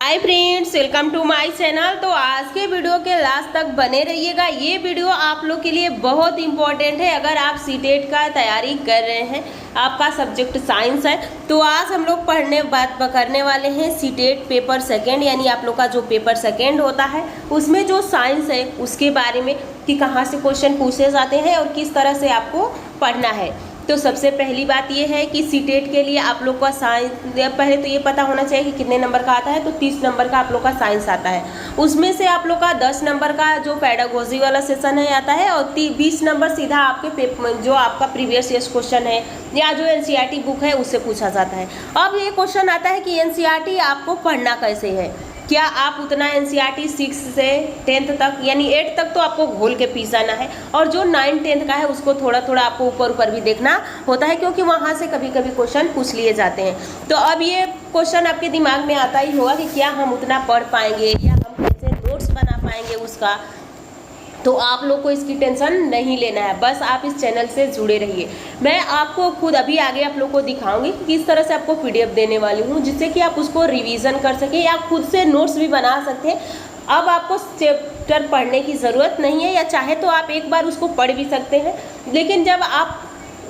Hi friends, welcome to my channel. तो आज के वीडियो के लास्ट तक बने रहिएगा। ये वीडियो आप लोग के लिए बहुत इंपॉर्टेंट है। अगर आप सीटेट का तैयारी कर रहे हैं, आपका सब्जेक्ट साइंस है, तो आज हम लोग बात करने वाले हैं सीटेट पेपर सेकेंड, यानी आप लोग का जो पेपर सेकेंड होता है उसमें जो साइंस है उसके बारे में कि कहाँ से क्वेश्चन पूछे जाते हैं और किस तरह से आपको पढ़ना है। तो सबसे पहली बात ये है कि सीटेट के लिए आप लोग का साइंस पहले तो ये पता होना चाहिए कि कितने नंबर का आता है। तो 30 नंबर का आप लोग का साइंस आता है, उसमें से आप लोग का 10 नंबर का जो पेडागोजी वाला सेशन है आता है और 20 नंबर सीधा आपके जो आपका प्रीवियस ईयर क्वेश्चन है या जो एनसीईआरटी बुक है उससे पूछा जाता है। अब ये क्वेश्चन आता है कि एनसीईआरटी आपको पढ़ना कैसे है। क्या आप उतना एनसीईआरटी 6 से 10th तक यानी 8 तक तो आपको घोल के पी जाना है, और जो 9 10th का है उसको थोड़ा थोड़ा आपको ऊपर ऊपर भी देखना होता है, क्योंकि वहाँ से कभी कभी क्वेश्चन पूछ लिए जाते हैं। तो अब ये क्वेश्चन आपके दिमाग में आता ही होगा कि क्या हम उतना पढ़ पाएंगे या हम कैसे नोट्स बना पाएंगे उसका। तो आप लोग को इसकी टेंशन नहीं लेना है, बस आप इस चैनल से जुड़े रहिए। मैं आपको खुद अभी आगे आप लोग को दिखाऊंगी कि किस तरह से आपको पीडीएफ देने वाली हूँ, जिससे कि आप उसको रिवीजन कर सकें या खुद से नोट्स भी बना सकते हैं। अब आपको चैप्टर पढ़ने की ज़रूरत नहीं है, या चाहे तो आप एक बार उसको पढ़ भी सकते हैं, लेकिन जब आप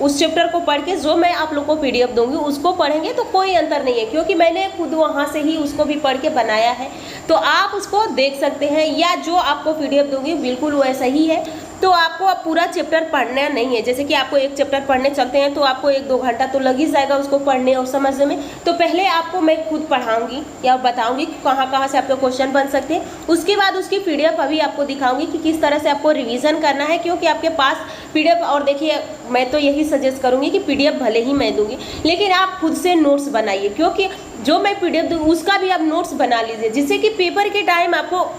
उस चैप्टर को पढ़ के जो मैं आप लोग को पीडीएफ दूंगी उसको पढ़ेंगे तो कोई अंतर नहीं है, क्योंकि मैंने खुद वहाँ से ही उसको भी पढ़ के बनाया है। तो आप उसको देख सकते हैं, या जो आपको पीडीएफ दूंगी बिल्कुल वैसा ही है। तो आपको अब पूरा चैप्टर पढ़ना नहीं है। जैसे कि आपको एक चैप्टर पढ़ने चलते हैं तो आपको 1-2 घंटा तो लग ही जाएगा उसको पढ़ने और समझने में। तो पहले आपको मैं खुद पढ़ाऊंगी या बताऊंगी कहाँ कहाँ से आपके क्वेश्चन बन सकते हैं। उसके बाद उसकी पीडीएफ अभी आपको दिखाऊंगी कि किस तरह से आपको रिवीजन करना है, क्योंकि आपके पास पीडीएफ, और देखिए मैं तो यही सजेस्ट करूँगी कि पीडीएफ भले ही मैं दूंगी लेकिन आप खुद से नोट्स बनाइए, क्योंकि जो मैं पीडीएफ दूँ उसका भी आप नोट्स बना लीजिए, जिससे कि पेपर के टाइम आपको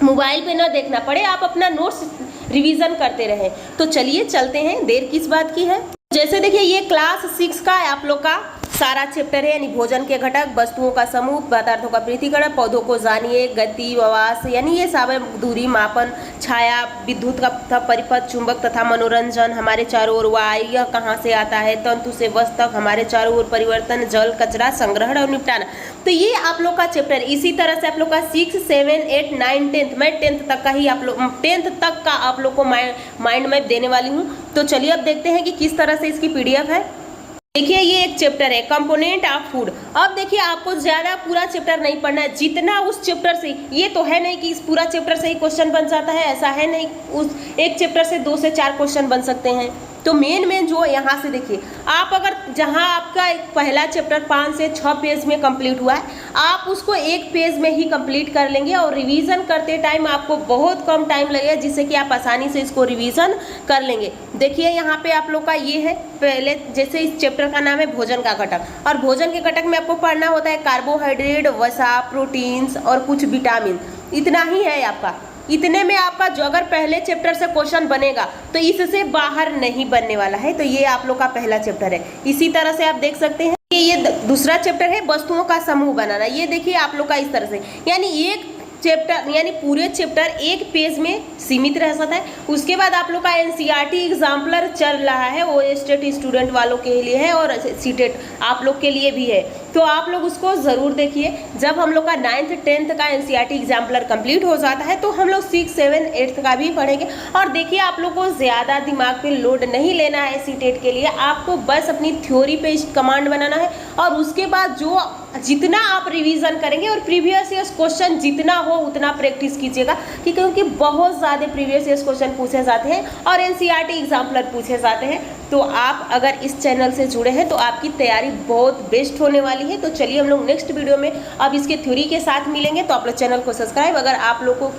मोबाइल पे ना देखना पड़े, आप अपना नोट्स रिवीजन करते रहें। तो चलिए चलते हैं, देर किस बात की है। जैसे देखिए ये क्लास 6 का आप लोग का सारा चैप्टर है, यानी भोजन के घटक, वस्तुओं का समूह, पदार्थों का पृथक्करण, पौधों को जानिए, गति आवास, यानी ये सब दूरी मापन, छाया, विद्युत का परिपथ, चुंबक तथा मनोरंजन, हमारे चारों ओर वायु यह कहाँ से आता है, तंतु से वस्तु तक, हमारे चारों ओर परिवर्तन, जल, कचरा, संग्रहण और निपटाना। तो ये आप लोग का चैप्टर। इसी तरह से आप लोग का 6, 7, 8, 9, 10, मैं 10th तक का ही आप लोग 10th तक का आप लोग को माइंड मैप देने वाली हूँ। तो चलिए अब देखते हैं कि किस तरह से इसकी पीडीएफ है। देखिए ये एक चैप्टर है कंपोनेंट ऑफ फूड। अब देखिए आपको ज्यादा पूरा चैप्टर नहीं पढ़ना है, जितना उस चैप्टर से, ये तो है नहीं कि इस पूरा चैप्टर से ही क्वेश्चन बन जाता है, ऐसा है नहीं। उस एक चैप्टर से 2 से 4 क्वेश्चन बन सकते हैं। तो मेन जो यहाँ से देखिए, आप अगर जहाँ आपका एक पहला चैप्टर 5 से 6 पेज में कंप्लीट हुआ है, आप उसको 1 पेज में ही कंप्लीट कर लेंगे, और रिवीजन करते टाइम आपको बहुत कम टाइम लगेगा, जिससे कि आप आसानी से इसको रिवीजन कर लेंगे। देखिए यहाँ पे आप लोग का ये है, पहले जैसे इस चैप्टर का नाम है भोजन का घटक, और भोजन के घटक में आपको पढ़ना होता है कार्बोहाइड्रेट, वसा, प्रोटीन्स और कुछ विटामिन। इतना ही है आपका। इतने में आपका जो अगर पहले चैप्टर से क्वेश्चन बनेगा तो इससे बाहर नहीं बनने वाला है। तो ये आप लोग का पहला चैप्टर है। इसी तरह से आप देख सकते हैं कि ये दूसरा चैप्टर है वस्तुओं का समूह बनाना। ये देखिए आप लोग का इस तरह से, यानी एक चैप्टर यानी पूरे चैप्टर 1 पेज में सीमित रह सकता है। उसके बाद आप लोग का एनसीईआरटी एग्जाम्पलर चल रहा है, वो स्टेट स्टूडेंट वालों के लिए है और सीटेट आप लोग के लिए भी है। तो आप लोग उसको ज़रूर देखिए। जब हम लोग का 9th 10th का एनसीईआरटी एग्जाम्पलर कंप्लीट हो जाता है तो हम लोग 6, 7, 8th का भी पढ़ेंगे। और देखिए आप लोग को ज़्यादा दिमाग पे लोड नहीं लेना है सीटेट के लिए, आपको बस अपनी थ्योरी पे कमांड बनाना है, और उसके बाद जो जितना आप रिवीजन करेंगे और प्रीवियस ईयर क्वेश्चन जितना हो उतना प्रैक्टिस कीजिएगा, क्योंकि बहुत ज़्यादा प्रीवियस ईयर क्वेश्चन पूछे जाते हैं और एनसीईआरटी एग्जाम्पलर पूछे जाते हैं। तो आप अगर इस चैनल से जुड़े हैं तो आपकी तैयारी बहुत बेस्ट होने वाली है। तो चलिए हम लोग नेक्स्ट वीडियो में अब इसके थ्योरी के साथ मिलेंगे। तो आप लोग चैनल को सब्सक्राइब, अगर आप लोग को